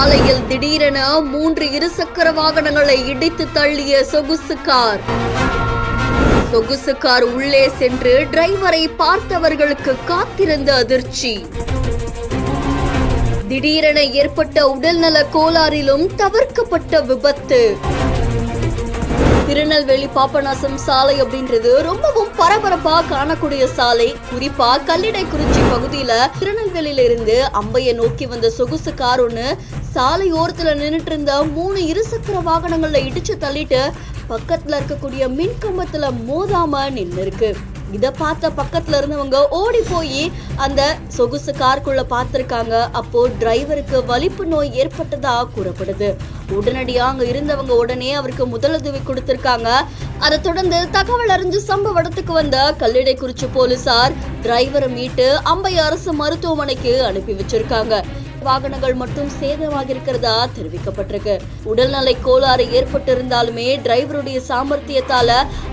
சாலையில் திடீரென 3 இருசக்கர வாகனங்களை இடித்து தள்ளிய சொகுசு கார். சொகுசு கார் உள்ளே சென்று டிரைவரை பார்த்தவர்களுக்கு காத்திருந்த அதிர்ச்சி. திடீரென ஏற்பட்ட உடல்நல கோளாறிலும் தவிர்க்கப்பட்ட விபத்து. திருநெல்வேலி பாபநாசம் சாலை அப்படின்றது ரொம்பவும் பரபரப்பா காணக்கூடிய சாலை. குறிப்பா கல்லிடைக்குறிச்சி பகுதியில திருநெல்வேலியில இருந்து அம்பைய நோக்கி வந்த சொகுசு கார் ஒண்ணு சாலை ஓரத்துல நின்றுட்டு இருந்த 3 இருசக்கர வாகனங்கள்ல இடிச்சு தள்ளிட்டு பக்கத்துல இருக்கக்கூடிய மின்கம்பத்துல மோதாம நின்று இருக்கு. இத பார்த்த பக்கத்துல இருந்தவங்க ஓடி போய் அந்த சொகுசு காருக்குள்ள பார்த்திருக்காங்க. அப்போ டிரைவருக்கு வலிப்பு நோய் ஏற்பட்டதா கூறப்படுது. உடனடியா அங்க இருந்தவங்க உடனே அவருக்கு முதலுதவி கொடுத்திருக்காங்க. அதை தொடர்ந்து தகவல் அறிஞ்சு சம்பவ இடத்துக்கு வந்த கல்லிடைக்குறிச்சி போலீசார் டிரைவரை மீட்டு அம்பை அரசு மருத்துவமனைக்கு அனுப்பி வச்சிருக்காங்க. வாகனங்கள் மட்டும் சேதமாக இருக்கிறதா தெரிவிக்கப்பட்டிருக்கு. உடல்நலை கோளாறு ஏற்பட்டிருந்தாலுமே டிரைவருடைய சாமர்த்தியத்தால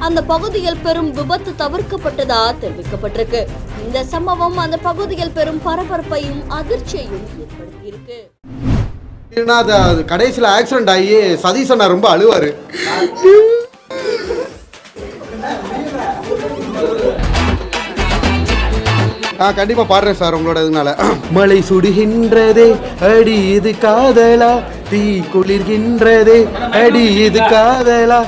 அந்த பகுதியில் பெரும் விபத்து தவிர்க்கப்பட்டதா தெரிவிக்கப்பட்டிருக்கு. இந்த சம்பவம் அந்த பகுதியில் பெரும் பரபரப்பையும் அதிர்ச்சியையும் ஏற்படுத்தியிருக்கு. கடைசியில் ஆக்சிடென்ட் ஆகி சதீஷ் ரொம்ப அழுவாரு. கண்டிப்பா பாடுறேன் சார் உங்களோட இதனால. மழை சுடுகின்றதே அடி இது காதலா, தீ குளிர்கின்றதே அடி இது காதலா.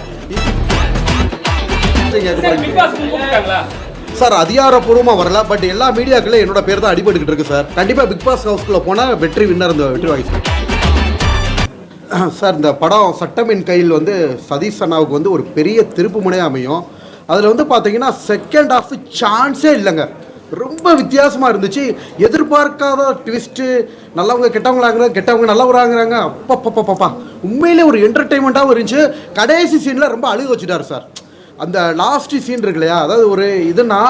சார் அதிகாரப்பூர்வமா வரல, பட் எல்லா மீடியாக்களும் என்னோட பேர் தான் அடிபட்டுக்கிட்டு இருக்கு சார். கண்டிப்பா பிக் பாஸ் ஹவுஸ்குள்ள போனா வெற்றி வின்னர் வெற்றி வாங்கி சார். இந்த படம் சட்டமின் கையில் சதீஷ் அண்ணாவுக்கு ஒரு பெரிய திருப்பு முனையாக அமையும். அதில் பார்த்தீங்கன்னா செகண்ட் ஹாஃப் சான்ஸே இல்லைங்க. ரொம்ப வித்தியாசமாக இருந்துச்சு. எதிர்பார்க்காத ட்விஸ்ட்டு. நல்லவங்க கெட்டவங்களாங்கிறாங்க, கெட்டவங்க நல்லவராங்கிறாங்க. அப்பப்பப்பப்பா உண்மையிலே ஒரு என்டர்டெயின்மெண்ட்டாகவும் இருந்துச்சு. கடைசி சீனில் ரொம்ப அழுக வச்சுட்டார் சார். அந்த லாஸ்ட் சீன் இருக்கு இல்லையா, அதாவது ஒரு இதுனா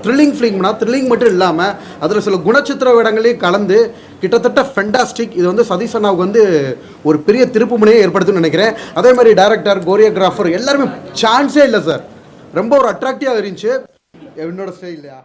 த்ரில்லிங் ஃபிலிம்னா த்ரில்லிங் மட்டும் இல்லாமல் அதில் சில குணச்சித்திர இடங்களையும் கலந்து கிட்டத்தட்ட ஃபென்டாஸ்டிக். இது சதீஷ் அண்ணாவுக்கு ஒரு பெரிய திருப்பு முனையை ஏற்படுத்துன்னு நினைக்கிறேன். அதே மாதிரி டைரக்டர், கோரியோகிராஃபர் எல்லாருமே சான்ஸே இல்லை சார். ரொம்ப ஒரு அட்ராக்டிவாக இருந்துச்சு. என்னோட ஸ்டைல் இல்லையா.